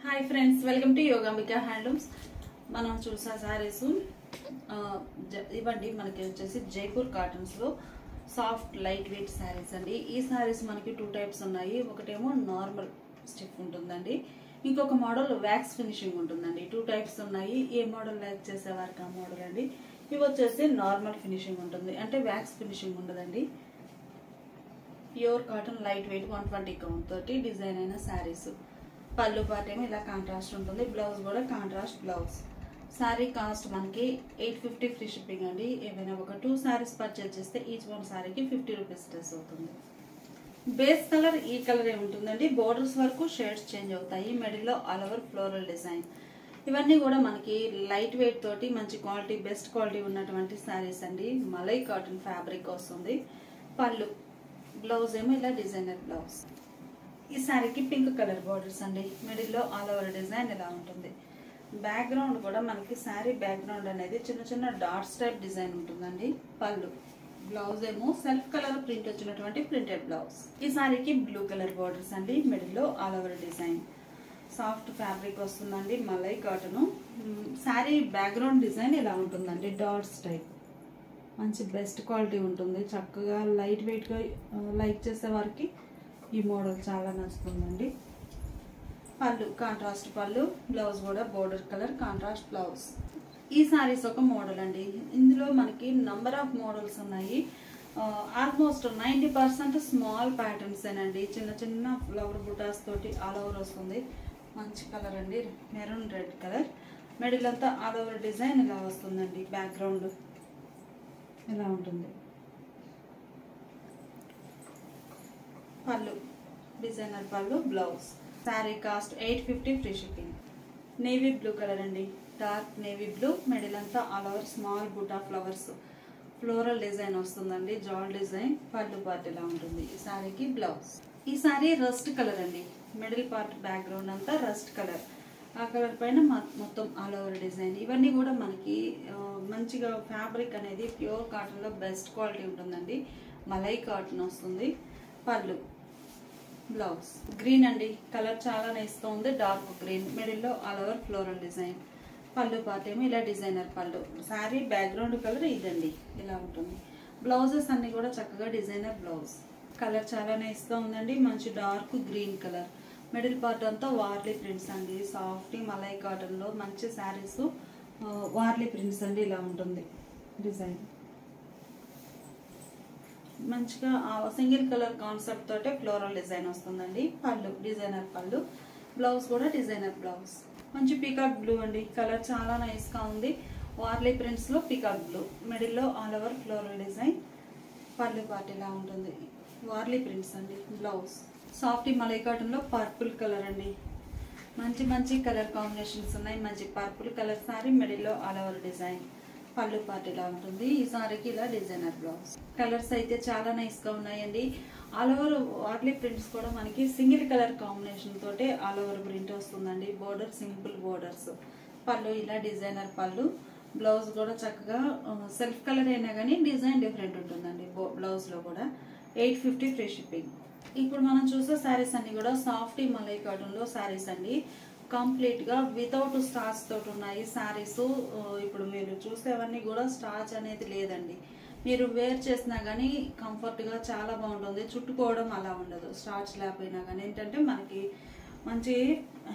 Hi friends, welcome to Yogambika handlooms. మనం చూసే సారీస్ ఇవ్వండి. మనకి వచ్చేసి జైపూర్ కాటన్స్లో సాఫ్ట్ లైట్ వెయిట్ శారీస్ అండి. ఈ శారీస్ మనకి టూ టైప్స్ ఉన్నాయి. ఒకటేమో నార్మల్ స్టిఫ్ ఉంటుందండి, ఇంకొక మోడల్ వ్యాక్స్ ఫినిషింగ్ ఉంటుందండి. టూ టైప్స్ ఉన్నాయి. ఏ మోడల్ లైక్ చేసేవారికి ఆ మోడల్ అండి. ఇవి వచ్చేసి నార్మల్ ఫినిషింగ్ ఉంటుంది, అంటే వ్యాక్స్ ఫినిషింగ్ ఉండదండి. Pure cotton light weight 120 count తోటి డిజైన్ అయిన శారీస్. పళ్ళు పార్ట్ ఏమో ఇలా కాంట్రాస్ట్ ఉంటుంది, బ్లౌజ్ కూడా కాంట్రాస్ట్ బ్లౌజ్. శారీ కాస్ట్ మనకి 850 ఫ్రీ షిప్పింగ్ అండి. ఏమైనా ఒక 2 శారీస్ పర్చేజ్ చేస్తే ఈచ్ వన్ శారీకి 50 రూపీస్ డ్రెస్ అవుతుంది. బేస్ కలర్ ఈ కలర్ ఉంటుందండి. బోర్డర్స్ వరకు షేడ్స్ చేంజ్ అవుతాయి. మిడిల్లో ఆల్ ఓవర్ ఫ్లోరల్ డిజైన్. ఇవన్నీ కూడా మనకి లైట్ వెయిట్ తోటి మంచి క్వాలిటీ, బెస్ట్ క్వాలిటీ ఉన్నటువంటి శారీస్ అండి. మలై కాటన్ ఫ్యాబ్రిక్ వస్తుంది. పళ్ళు, బ్లౌజ్ ఏమో ఇలా డిజైనర్ బ్లౌజ్. ఈ శారీకి పింక్ కలర్ బార్డర్స్ అండి. మిడిల్లో ఆల్ ఓవర్ డిజైన్ ఇలా ఉంటుంది. బ్యాక్గ్రౌండ్ కూడా మనకి శారీ బ్యాక్గ్రౌండ్ అనేది చిన్న చిన్న డాట్స్ టైప్ డిజైన్ ఉంటుందండి. పళ్ళు, బ్లౌజ్ ఏమో సెల్ఫ్ కలర్ ప్రింట్ వచ్చినటువంటి ప్రింటెడ్ బ్లౌజ్. ఈ శారీకి బ్లూ కలర్ బార్డర్స్ అండి. మిడిల్లో all over design. Soft fabric వస్తుందండి, malai cotton. Sari background design ఇలా ఉంటుందండి, డాట్స్ టైప్. మంచి బెస్ట్ క్వాలిటీ ఉంటుంది. చక్కగా లైట్ వెయిట్గా లైక్ చేసే వారికి ఈ మోడల్ చాలా నచ్చుతుందండి. పళ్ళు కాంట్రాస్ట్ పళ్ళు, బ్లౌజ్ కూడా బోర్డర్ కలర్ కాంట్రాస్ట్ బ్లౌజ్. ఈ సారీస్ ఒక మోడల్ అండి. ఇందులో మనకి నంబర్ ఆఫ్ మోడల్స్ ఉన్నాయి. ఆల్మోస్ట్ 90% స్మాల్ ప్యాటర్న్స్ ఏనండి. చిన్న చిన్న ఫ్లవర్ బుటాస్ తోటి ఆల్ ఓవర్ వస్తుంది. మంచి కలర్ అండి, మెరూన్ రెడ్ కలర్. మిడిల్ అంతా ఆల్ ఓవర్ డిజైన్ ఇలా వస్తుందండి. బ్యాక్గ్రౌండ్ ఇలా ఉంటుంది. పళ్ళు డిజైనర్ పళ్ళు, blouse. Sari cost 850 free shipping. Navy blue colour అండి, డార్క్ నేవీ బ్లూ. మిడిల్ అంతా all over small buta flowers, floral design వస్తుందండి, జాల్ డిజైన్. పళ్ళు పార్ట్ ఇలా ఉంటుంది. ఈ శారీకి బ్లౌజ్. ఈ శారీ రస్ట్ కలర్ అండి. మిడిల్ పార్ట్ బ్యాక్గ్రౌండ్ అంతా రస్ట్ కలర్. ఆ కలర్ పైన మొత్తం ఆల్ ఓవర్ డిజైన్. ఇవన్నీ కూడా మనకి మంచిగా ఫ్యాబ్రిక్ అనేది ప్యూర్ కాటన్లో బెస్ట్ క్వాలిటీ ఉంటుందండి. మలై కాటన్ వస్తుంది. పళ్ళు, బ్లౌజ్. గ్రీన్ అండి, కలర్ చాలా నైస్గా ఉంది, డార్క్ గ్రీన్. మిడిల్లో all over floral design. Pallu part ఏమో ఇలా డిజైనర్ పళ్ళు. శారీ బ్యాక్గ్రౌండ్ కలర్ ఇదండి, ఇలా ఉంటుంది. బ్లౌజెస్ అన్ని కూడా చక్కగా డిజైనర్ బ్లౌజ్. కలర్ చాలా నైస్గా ఉందండి, మంచి dark green colour. Middle part అంతా వార్లీ ప్రింట్స్ అండి. సాఫ్ట్ మలై కాటన్లో మంచి శారీస్ వార్లీ ప్రింట్స్ అండి, ఇలా ఉంటుంది డిజైన్. మంచిగా సింగిల్ కలర్ కాన్సెప్ట్ తోటే ఫ్లోరల్ డిజైన్ వస్తుందండి. పళ్ళు డిజైనర్ పళ్ళు, బ్లౌజ్ కూడా డిజైనర్ బ్లౌజ్. మంచి పీకాక్ బ్లూ అండి, కలర్ చాలా నైస్గా ఉంది. వార్లీ ప్రింట్స్లో పీకాక్ బ్లూ. మిడిల్లో all over floral design. Pallu part ఇలా ఉంటుంది, వార్లీ ప్రింట్స్ అండి. బ్లౌజ్ సాఫ్ట్ మలై కాటన్లో పర్పుల్ కలర్ అండి. మంచి మంచి కలర్ కాంబినేషన్స్ ఉన్నాయి. మంచి పర్పుల్ కలర్ సారీ, మిడిల్లో all over design. Pallu part ఇలా ఉంటుంది. ఈ సారీకి ఇలా డిజైనర్ బ్లౌజ్. కలర్స్ అయితే చాలా నైస్గా ఉన్నాయండి. ఆల్ ఓవర్ వార్లీ ప్రింట్స్ కూడా మనకి సింగిల్ కలర్ కాంబినేషన్ తోటే ఆల్ ఓవర్ ప్రింట్ వస్తుందండి. Border simple borders. పళ్ళు ఇలా డిజైనర్ పళ్ళు. బ్లౌజ్ కూడా చక్కగా సెల్ఫ్ కలర్ అయినా కానీ డిజైన్ డిఫరెంట్ ఉంటుందండి. బ్లౌజ్లో కూడా 850 ఫ్రీ షిప్పింగ్. ఇప్పుడు మనం చూసే శారీస్ అన్ని కూడా సాఫ్ట్ మలై కాటన్లో శారీస్ అండి. కంప్లీట్గా వితౌట్ స్టార్చ్ తోటి ఉన్నాయి శారీస్. ఇప్పుడు మీరు చూసేవన్నీ కూడా స్టార్చ్ అనేది లేదండి. మీరు వేర్ చేసినా కానీ కంఫర్ట్గా చాలా బాగుంటుంది. చుట్టుకోవడం అలా ఉండదు స్టార్చ్ లేకపోయినా కానీ. ఏంటంటే మనకి మంచి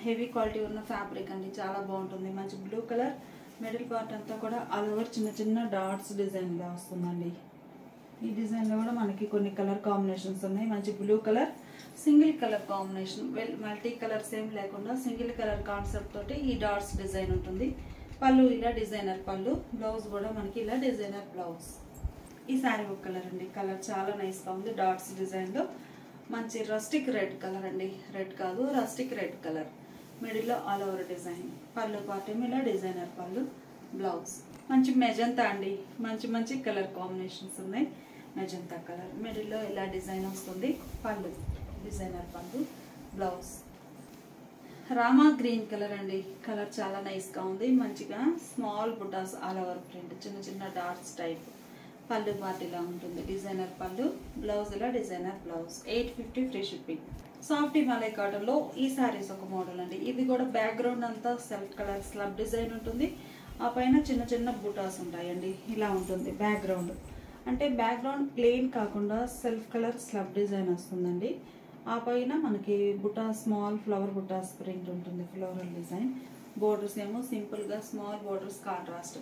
హెవీ క్వాలిటీ ఉన్న ఫ్యాబ్రిక్ అండి, చాలా బాగుంటుంది. మంచి బ్లూ కలర్. మిడిల్ పార్ట్ అంతా కూడా ఆల్ ఓవర్ చిన్న చిన్న డాట్స్ డిజైన్గా వస్తుందండి. ఈ డిజైన్లో కూడా మనకి కొన్ని కలర్ కాంబినేషన్స్ ఉన్నాయి. మంచి blue colour, single colour combination. Multi colours ఏం లేకుండా సింగిల్ కలర్ కాన్సెప్ట్ తోటి ఈ డాట్స్ డిజైన్ ఉంటుంది. పళ్ళు ఇలా డిజైనర్ పళ్ళు, బ్లౌజ్ కూడా మనకి ఇలా డిజైనర్ బ్లౌజ్. ఈ శారీ ఒక కలర్ అండి, కలర్ చాలా నైస్గా ఉంది. డాట్స్ డిజైన్లో మంచి రస్టిక్ రెడ్ కలర్ అండి. రెడ్ కాదు, రస్టిక్ రెడ్ కలర్. మిడిల్లో all over design. Pallu part ఏమో ఇలా డిజైనర్ పళ్ళు, బ్లౌజ్. మంచి మెజంతా అండి, మంచి మంచి కలర్ కాంబినేషన్స్ ఉన్నాయి. Magenta colour. మిడిల్లో ఇలా డిజైన్ వస్తుంది. పళ్ళు డిజైనర్ పళ్ళు, బ్లౌజ్. రామా గ్రీన్ కలర్ అండి, కలర్ చాలా నైస్గా ఉంది. మంచిగా స్మాల్ బుటాస్ ఆల్ ఓవర్ ప్రింట్, చిన్న చిన్న డాట్స్ టైప్. పళ్ళు పార్ట్ ఇలా ఉంటుంది, డిజైనర్ పళ్ళు. బ్లౌజ్ ఇలా designer blouse. 850 free shipping. Soft Himalaya cotton లో ఈ సారీస్ ఒక మోడల్ అండి. ఇది కూడా బ్యాక్గ్రౌండ్ అంతా సెల్ఫ్ కలర్ స్లబ్ డిజైన్ ఉంటుంది. ఆ పైన చిన్న చిన్న బుటాస్ ఉంటాయండి. ఇలా ఉంటుంది బ్యాక్గ్రౌండ్. అంటే బ్యాక్గ్రౌండ్ ప్లెయిన్ కాకుండా సెల్ఫ్ కలర్ స్లబ్ డిజైన్ వస్తుందండి. ఆ పైన మనకి బుటా స్మాల్ ఫ్లవర్ బుటాస్ ప్రింట్ ఉంటుంది, ఫ్లోరల్ డిజైన్. బోర్డర్స్ ఏమో సింపుల్ గా స్మాల్ బోర్డర్స్ కాంట్రాస్ట్.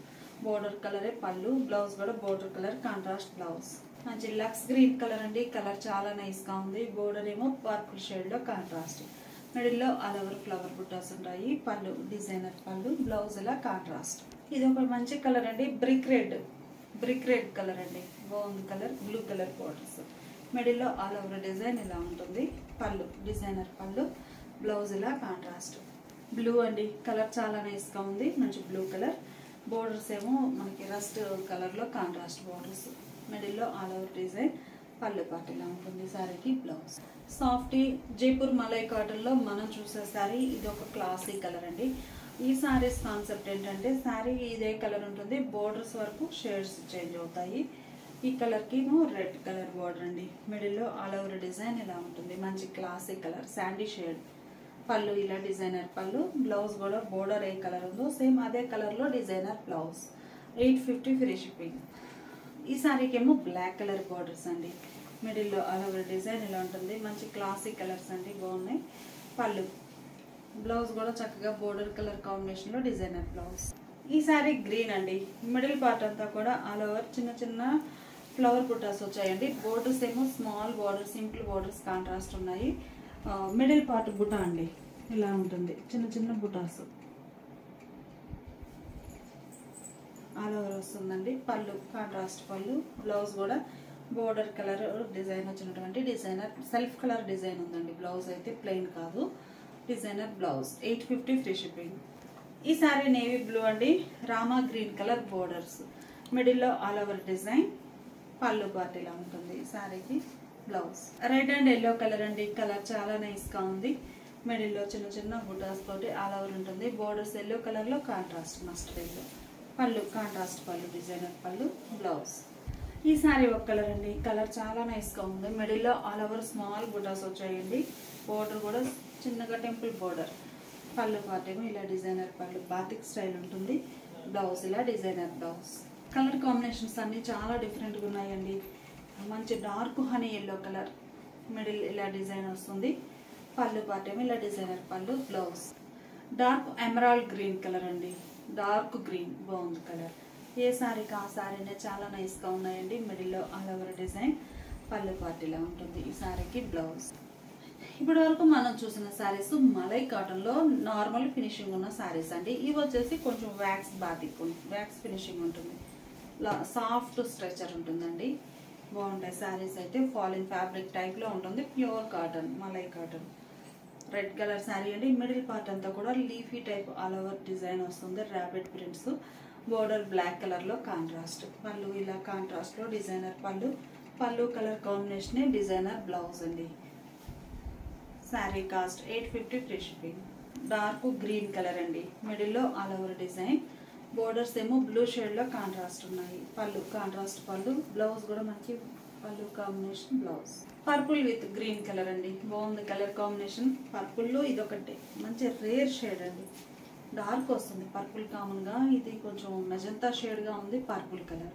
బోర్డర్ కలరే పళ్ళు, బ్లౌజ్ కూడా బోర్డర్ కలర్ కాంట్రాస్ట్ బ్లౌజ్. మంచి లక్స్ గ్రీన్ కలర్ అండి. కలర్ చాలా నైస్ గా ఉంది. బోర్డర్ ఏమో పర్పుల్ షేడ్ లో కాంట్రాస్ట్. మిడిల్ లో ఆల్ ఓవర్ ఫ్లవర్ బుటాస్ ఉంటాయి. పళ్ళు డిజైనర్ పళ్ళు, బ్లౌజ్ ఇలా కాంట్రాస్ట్. ఇది ఒక మంచి కలర్ అండి. బ్రిక్ రెడ్ కలర్ అండి. బాగుంది colour. Blue colour borders. Middle లో ఆల్ ఓవర్ డిజైన్ ఇలా ఉంటుంది. పళ్ళు డిజైనర్ పళ్ళు, బ్లౌజ్ ఇలా కాంట్రాస్ట్. బ్లూ అండి. కలర్ చాలా నైస్ గా ఉంది. మంచి బ్లూ కలర్. బోర్డర్స్ ఏమో మనకి రస్ట్ కలర్ లో కాంట్రాస్ట్ బోర్డర్స్. మిడిల్ లో all over design. Pallu part ఇలా ఉంటుంది. సారీకి blouse. Soft Jaipur malai cotton లో మనం చూసే సారీ ఇది ఒక క్లాసీ కలర్ అండి. ఈ సారీస్ కాన్సెప్ట్ ఏంటంటే సారీ ఇదే కలర్ ఉంటుంది. బోర్డర్స్ వరకు షేడ్స్ చేంజ్ అవుతాయి. ఈ కలర్ కి రెడ్ కలర్ బోర్డర్ అండి. మిడిల్ లో ఆల్ ఓవర్ డిజైన్ ఇలా ఉంటుంది. మంచి క్లాసీ కలర్ శాండీ షేడ్. పళ్ళు ఇలా డిజైనర్ పళ్ళు, బ్లౌజ్ కూడా బోర్డర్ ఏ కలర్ ఉందో సేమ్ అదే కలర్ లో డిజైనర్ బ్లౌజ్. 850 free shipping. ఈ సారీకి ఏమో బ్లాక్ కలర్ బోర్డర్స్ అండి. మిడిల్ లో ఆల్ ఓవర్ డిజైన్ ఇలా ఉంటుంది. మంచి క్లాసిక్ కలర్స్ అండి, బాగున్నాయి. పళ్ళు, బ్లౌజ్ కూడా చక్కగా బోర్డర్ కలర్ కాంబినేషన్ లో డిజైనర్ బ్లౌజ్. ఈ సారీ గ్రీన్ అండి. మిడిల్ పార్ట్ అంతా కూడా ఆల్ ఓవర్ చిన్న చిన్న ఫ్లవర్ బుటాస్ వచ్చాయండి. బోర్డర్స్ ఏమో small border, simple borders contrast ఉన్నాయి. మిడిల్ పార్ట్ బుటా అండి ఇలా ఉంటుంది. చిన్న చిన్న బుటాస్ ఆల్ ఓవర్ వస్తుందండి. పళ్ళు కాంట్రాస్ట్ పళ్ళు, బ్లౌజ్ కూడా బోర్డర్ కలర్ డిజైన్ వచ్చినటువంటి డిజైనర్ సెల్ఫ్ కలర్ డిజైన్ ఉందండి. బ్లౌజ్ అయితే ప్లెయిన్ కాదు, డిజైనర్ బ్లౌజ్. 850 free shipping. ఈ సారీ నేవీ బ్లూ అండి. Rama green colour borders. Middle లో all over design. Pallu part ఇలా ఉంటుంది. సారీకి blouse. Red and yellow colour అండి. కలర్ చాలా నైస్ గా ఉంది. మిడిల్ లో చిన్న చిన్న బుటాస్ తోటి ఆల్ ఓవర్ ఉంటుంది. బోర్డర్స్ ఎల్లో కలర్ లో contrast mustard yellow. Pallu contrast పళ్ళు, డిజైనర్ పళ్ళు, బ్లౌజ్. ఈ సారీ ఒక కలర్ అండి. కలర్ చాలా నైస్ గా ఉంది. మిడిల్ లో ఆల్ ఓవర్ స్మాల్ బుటాస్ వచ్చాయండి. బోర్డర్ కూడా చిన్నగా టెంపుల్ బోర్డర్. పళ్ళు పార్ట్ ఏమో ఇలా డిజైనర్ పళ్ళు, బాతిక్ స్టైల్ ఉంటుంది. బ్లౌజ్ ఇలా డిజైనర్ బ్లౌజ్. కలర్ కాంబినేషన్స్ అన్ని చాలా డిఫరెంట్ గా ఉన్నాయండి. మంచి dark honey yellow colour. Middle ఇలా డిజైన్ వస్తుంది. పళ్ళు పార్ట్ ఏమో ఇలా డిజైనర్ పళ్ళు, blouse. Dark emerald green colour అండి. డార్క్ గ్రీన్ బాగుంది కలర్. ఏ సారీకి ఆ సారీనే చాలా నైస్ గా ఉన్నాయండి. మిడిల్ లో all over design. Pallu part ఇలా ఉంటుంది. ఈ సారీకి బ్లౌజ్. ఇప్పటి వరకు మనం చూసిన సారీస్ మలై కాటన్ లో నార్మల్ ఫినిషింగ్ ఉన్న సారీస్ అండి. ఇవి వచ్చేసి కొంచెం వ్యాక్స్ బాతిక్, వ్యాక్స్ ఫినిషింగ్ ఉంటుంది. సాఫ్ట్ స్ట్రెచర్ ఉంటుందండి. బాగుంటాయి సారీస్ అయితే. ఫాలిన్ ఫ్యాబ్రిక్ టైప్ లో ఉంటుంది. Pure cotton, malai cotton. Red colour sari అండి. మిడిల్ పార్ట్ అంతా కూడా leafy type all over design వస్తుంది. Rabbit prints. Border black colour లో కాంట్రాస్ట్. పళ్ళు ఇలా కాంట్రాస్ట్ లో డిజైనర్ పళ్ళు. Pallu colour combination designer blouse అండి. Sari cost 850 free shipping. Dark green colour అండి. మిడిల్ లో ఆల్ ఓవర్ డిజైన్. బోర్డర్స్ ఏమో బ్లూ షేడ్ లో కాంట్రాస్ట్ ఉన్నాయి. పళ్ళు కాంట్రాస్ట్ పళ్ళు, బ్లౌజ్ కూడా మంచి పళ్ళు combination blouse. Purple with green colour అండి. బాగుంది కలర్ కాంబినేషన్. పర్పుల్ లో ఇది ఒకటి మంచి రేర్ షేడ్ అండి. డార్క్ వస్తుంది పర్పుల్ కామన్ గా. ఇది కొంచెం మెజంతా షేడ్ గా ఉంది పర్పుల్ కలర్.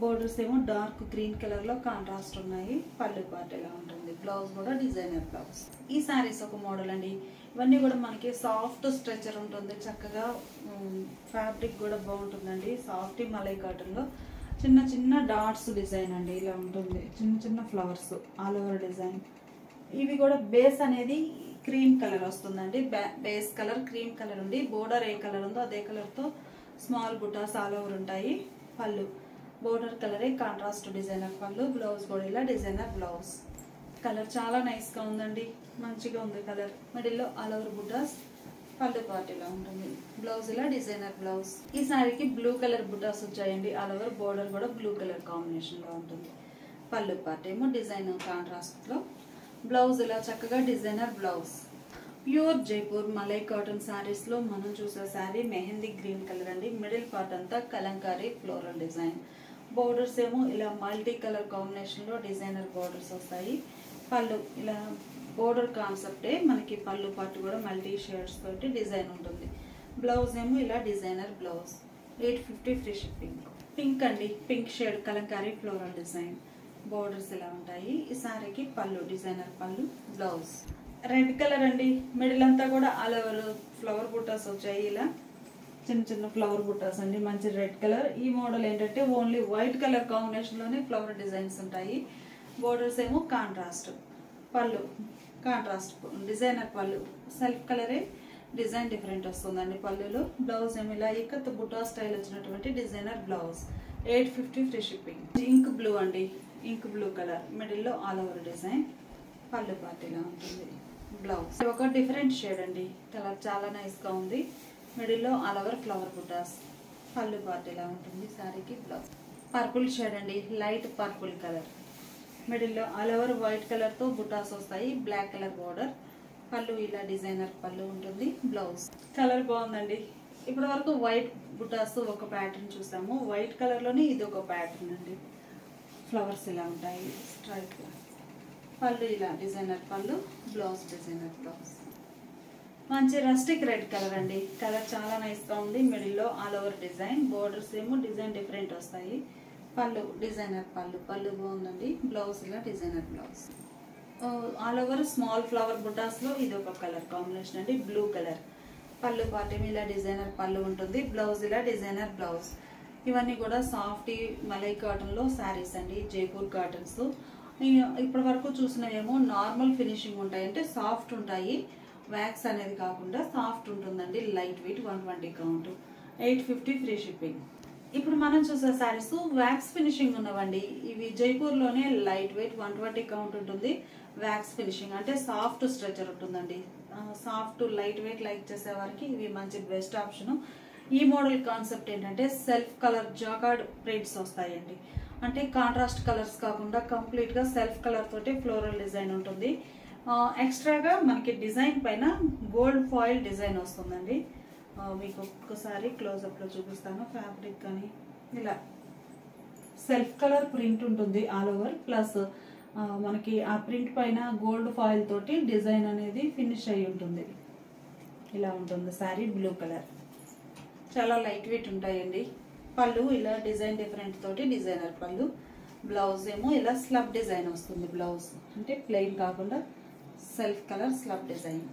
బోర్డర్స్ ఏమో డార్క్ గ్రీన్ కలర్ లో కాంట్రాస్ట్ ఉన్నాయి. పళ్ళు పార్ట్ ఎలా ఉంటుంది. బ్లౌజ్ కూడా డిజైనర్ బ్లౌజ్. ఈ సారీస్ ఒక మోడల్ అండి. ఇవన్నీ కూడా మనకి సాఫ్ట్ స్ట్రెచర్ ఉంటుంది. చక్కగా ఫ్యాబ్రిక్ కూడా బాగుంటుందండి. సాఫ్ట్ మలై కాటన్ లో చిన్న చిన్న డాట్స్ డిజైన్ అండి. ఇలా ఉంటుంది. చిన్న చిన్న ఫ్లవర్స్ ఆల్ ఓవర్ డిజైన్. ఇవి కూడా బేస్ అనేది క్రీమ్ కలర్ వస్తుందండి. బేస్ కలర్ క్రీమ్ కలర్ ఉంది. బోర్డర్ ఏ కలర్ ఉందో అదే కలర్ తో స్మాల్ బుటాస్ ఆల్ ఓవర్ ఉంటాయి. పళ్ళు బోర్డర్ కలరే కాంట్రాస్ట్ డిజైనర్ పళ్ళు, బ్లౌజ్ కూడా ఇలా డిజైనర్ బ్లౌజ్. కలర్ చాలా నైస్ గా ఉందండి. మంచిగా ఉంది కలర్. మిడిల్ లో ఆల్ ఓవర్ బుటాస్. పళ్ళు పార్ట్ ఇలా ఉంటుంది. బ్లౌజ్ ఇలా డిజైనర్ బ్లౌజ్. ఈ సారీకి బ్లూ కలర్ బుటాస్ వచ్చాయండి. ఆల్ ఓవర్ బోర్డర్ కూడా బ్లూ కలర్ కాంబినేషన్ లో ఉంటుంది. పళ్ళు పార్ట్ ఏమో డిజైన్ కాంట్రాస్ట్ లో. బ్లౌజ్ ఇలా చక్కగా designer blouse. Pure Jaipur malai cotton saris లో మనం చూసే సారీ మెహందీ గ్రీన్ కలర్ అండి. మిడిల్ పార్ట్ అంతా కలంకారీ ఫ్లోరల్ డిజైన్. బోర్డర్స్ ఏమో ఇలా మల్టీ కలర్ కాంబినేషన్ లో డిజైనర్ బోర్డర్స్ వస్తాయి. పళ్ళు ఇలా బోర్డర్ కాన్సెప్టే మనకి పళ్ళు పాటు కూడా మల్టీ షేడ్స్ తోటి డిజైన్ ఉంటుంది. బ్లౌజ్ ఏమో ఇలా designer blouse 850 free shipping. Pink అండి, pink shade Kalamkari floral design, borders ఇలా ఉంటాయి. ఈ సారీకి పళ్ళు డిజైనర్ పళ్ళు, బ్లౌజ్ రెడ్ కలర్ అండి. మిడిల్ అంతా కూడా ఆల్ ఓవర్ ఫ్లవర్ బుట్టాస్ వచ్చాయి. ఇలా చిన్న చిన్న ఫ్లవర్ బుట్టాస్ అండి, మంచి రెడ్ కలర్. ఈ మోడల్ ఏంటంటే ఓన్లీ వైట్ కలర్ కాంబినేషన్ లోనే ఫ్లవర్ డిజైన్స్ ఉంటాయి. బోర్డర్స్ ఏమో contrast, pallu contrast designer pallu, self కలరే డిజైన్ డిఫరెంట్ వస్తుందండి పళ్ళులో. బ్లౌజ్ ఏమో ఇలా ఇక్కత్ బుట్టా స్టైల్ వచ్చినటువంటి designer blouse 850 free shipping. Ink blue అండి, ఇంక్ బ్లూ కలర్, మిడిల్ లో ఆల్ ఓవర్ డిజైన్, పళ్ళు పార్టీలా ఉంటుంది. బ్లౌజ్ ఒక డిఫరెంట్ షేడ్ అండి, కలర్ చాలా నైస్ గా ఉంది. మిడిల్ లో ఆల్ ఓవర్ ఫ్లవర్ బుటాస్, పళ్ళు పార్టీలా ఉంటుంది. సారీకి బ్లౌజ్ పర్పుల్ షేడ్ అండి, లైట్ పర్పుల్ కలర్, మిడిల్ లో ఆల్ ఓవర్ వైట్ కలర్ తో బుటాస్ వస్తాయి, బ్లాక్ కలర్ బోర్డర్, పళ్ళు ఇలా డిజైనర్ పళ్ళు ఉంటుంది. బ్లౌజ్ కలర్ బాగుందండి. ఇప్పటి వరకు వైట్ బుటాస్ ఒక ప్యాటర్న్ చూసాము, వైట్ కలర్ లోనే ఇది ఒక ప్యాటర్న్ అండి. ఫ్లవర్స్ ఇలా ఉంటాయి స్ట్రైట్ గా, పళ్ళు ఇలా డిజైనర్ పళ్ళు, బ్లౌజ్ డిజైనర్ బ్లౌజ్. మంచి రస్టిక్ రెడ్ కలర్ అండి, కలర్ చాలా నైస్ గా ఉంది. మిడిల్ లో ఆల్ ఓవర్ డిజైన్, బోర్డర్స్ ఏమో డిజైన్ డిఫరెంట్ వస్తాయి, పళ్ళు డిజైనర్ పళ్ళు, పళ్ళు బాగుందండి. బ్లౌజ్ ఇలా designer blouse. All over small flower బుటాస్ లో ఇది ఒక కలర్ కాంబినేషన్ అండి, బ్లూ కలర్. పళ్ళు పార్టీ ఇలా డిజైనర్ పళ్ళు ఉంటుంది, బ్లౌజ్ ఇలా డిజైనర్ బ్లౌజ్. ఇవన్నీ కూడా సాఫ్ట్ మలై కాటన్ లో శారీస్ అండి, జైపూర్ కాటన్స్. ఇప్పటి వరకు చూసినవేమో నార్మల్ ఫినిషింగ్ ఉంటాయి, అంటే సాఫ్ట్ ఉంటాయి, వ్యాక్స్ అనేది కాకుండా సాఫ్ట్ ఉంటుందండి. Light weight 120 count, 850 free shipping. ఇప్పుడు మనం చూసే శారీస్ వ్యాక్స్ ఫినిషింగ్ ఉన్నవండి. ఇవి జైపూర్ లోనే లైట్ వెయిట్ 120 కౌంట్ ఉంటుంది. వ్యాక్స్ ఫినిషింగ్ అంటే సాఫ్ట్ స్ట్రెచర్ ఉంటుందండి. సాఫ్ట్ లైట్ వెయిట్ లైక్ చేసే వారికి ఇవి మంచి బెస్ట్ ఆప్షన్. ఈ మోడల్ కాన్సెప్ట్ ఏంటంటే సెల్ఫ్ కలర్ జాకార్డ్ ప్రింట్స్ వస్తాయండి, అంటే కాంట్రాస్ట్ కలర్స్ కాకుండా కంప్లీట్ గా సెల్ఫ్ కలర్ తోటి ఫ్లోరల్ డిజైన్ ఉంటుంది. ఎక్స్ట్రాగా మనకి డిజైన్ పైన గోల్డ్ ఫాయిల్ డిజైన్ వస్తుందండి. మీకు ఒక్కసారి క్లోజ్అప్ లో చూపిస్తాను. ఫ్యాబ్రిక్ కానీ ఇలా సెల్ఫ్ కలర్ ప్రింట్ ఉంటుంది ఆల్ ఓవర్, ప్లస్ మనకి ఆ ప్రింట్ పైన గోల్డ్ ఫాయిల్ తోటి డిజైన్ అనేది ఫినిష్ అయి ఉంటుంది. ఇలా ఉంటుంది శారీ. బ్లూ కలర్, చాలా లైట్ వెయిట్ ఉంటాయండి. పళ్ళు ఇలా డిజైన్ డిఫరెంట్ తోటి డిజైనర్ పళ్ళు. బ్లౌజ్ ఏమో ఇలా స్లబ్ డిజైన్ వస్తుంది. బ్లౌజ్ అంటే ప్లెయిన్ కాకుండా self colour slub design,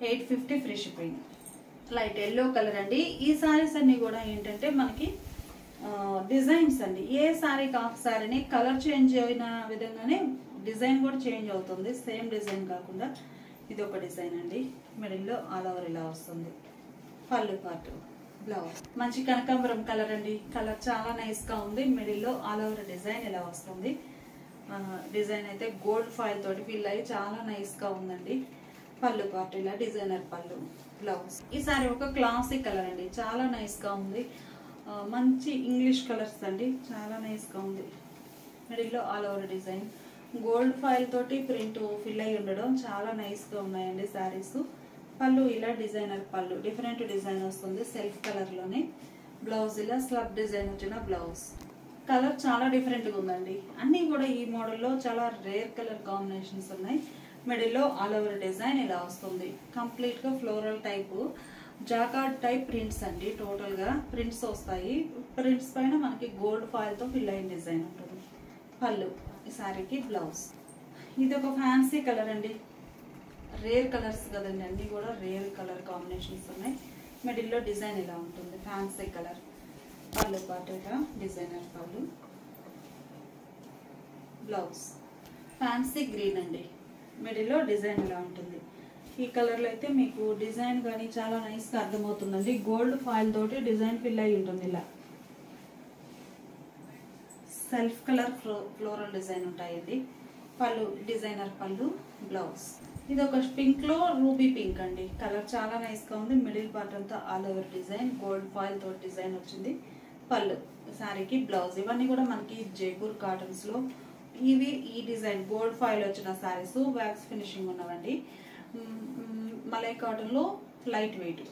850 free shipping. Light yellow colour అండి. ఈ సారీస్ అన్ని కూడా ఏంటంటే మనకి డిజైన్స్ అండి, ఏ సారీ కాఫ్ సారీని కలర్ చేంజ్ అయిన విధంగానే డిజైన్ కూడా చేంజ్ అవుతుంది, సేమ్ డిజైన్ కాకుండా. ఇది ఒక డిజైన్ అండి, మిడిల్ లో ఆల్ ఓవర్ ఇలా వస్తుంది. పళ్ళు పాటు, బ్లౌజ్ మంచి కనకాంబరం కలర్ అండి, కలర్ చాలా నైస్ గా ఉంది. మిడిల్ లో ఆల్ ఓవర్ డిజైన్ ఇలా వస్తుంది. డిజైన్ అయితే గోల్డ్ ఫాయిల్ తోటి ఫిల్ అయ్యి చాలా నైస్ గా ఉందండి. పళ్ళు పాటు ఇలా డిజైనర్ పళ్ళు, బ్లౌజ్. ఈ సారీ ఒక క్లాసిక్ కలర్ అండి, చాలా నైస్ గా ఉంది. మంచి ఇంగ్లీష్ కలర్స్ అండి, చాలా నైస్ గా ఉంది. మిడిల్ లో all over design, gold foil తోటి ప్రింట్ ఫిల్ అయి ఉండడం చాలా నైస్ గా ఉన్నాయండి సారీస్. పళ్ళు ఇలా డిజైనర్ పళ్ళు, డిఫరెంట్ డిజైన్ వస్తుంది సెల్ఫ్ కలర్ లోనే. బ్లౌజ్ ఇలా స్లబ్ డిజైన్ వచ్చిన బ్లౌజ్. కలర్ చాలా డిఫరెంట్ గా ఉందండి. అన్ని కూడా ఈ మోడల్లో చాలా రేర్ కలర్ కాంబినేషన్స్ ఉన్నాయి. మిడిల్ లో ఆల్ ఓవర్ డిజైన్ ఇలా వస్తుంది. కంప్లీట్ గా floral type jacquard type prints అండి. టోటల్ గా ప్రింట్స్ వస్తాయి. ప్రింట్స్ పైన మనకి గోల్డ్ ఫాయిల్ తో ఫిల్ అయిన డిజైన్ ఉంటుంది. పళ్ళు, ఈ సారీకి బ్లౌజ్. ఇది ఒక ఫ్యాన్సీ కలర్ అండి, రేర్ కలర్స్ కదండి, అన్ని కూడా రేర్ కలర్ కాంబినేషన్స్ ఉన్నాయి. మిడిల్ లో డిజైన్ ఇలా ఉంటుంది, ఫ్యాన్సీ కలర్. పళ్ళు పాటుగా డిజైనర్ పళ్ళు, బ్లౌజ్ ఫ్యాన్సీ గ్రీన్ అండి, మిడిల్ లో డిజైన్ ఇలా ఉంటుంది. ఈ కలర్ లో అయితే మీకు డిజైన్ కానీ చాలా నైస్ గా అర్థమవుతుందండి. గోల్డ్ ఫాయిల్ తోటి డిజైన్ ఫిల్ అయి ఉంటుంది. ఇలా సెల్ఫ్ కలర్ ఫ్లోరల్ డిజైన్ ఉంటాయండి. పళ్ళు డిజైనర్ పళ్ళు, బ్లౌజ్. ఇది ఒక పింక్ లో రూబీ పింక్ అండి, కలర్ చాలా నైస్ గా ఉంది. మిడిల్ పార్ట్ అంతా all over design, gold foil తోటి డిజైన్ వచ్చింది. పళ్ళు, సారీకి బ్లౌజ్. ఇవన్నీ కూడా మనకి జైపూర్ కాటన్స్ లో ఇవి ఈ డిజైన్ గోల్డ్ ఫాయిల్ వచ్చిన సారీస్, వ్యాక్స్ ఫినిషింగ్ ఉన్నవండి. మలై కాటన్ లో లైట్ వెయిట్.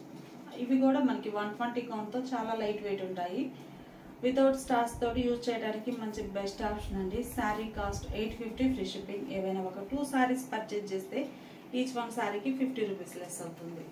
ఇవి కూడా మనకి 120 కౌంట్ తో చాలా లైట్ వెయిట్ ఉంటాయి. వితౌట్ స్టార్స్ తోటి యూజ్ చేయడానికి మంచి బెస్ట్ ఆప్షన్ అండి. Sari cost 850 free shipping. ఏవైనా ఒక 2 సారీస్ పర్చేజ్ చేస్తే ఈచ్ వన్ శారీకి 50 రూపీస్ లెస్ అవుతుంది.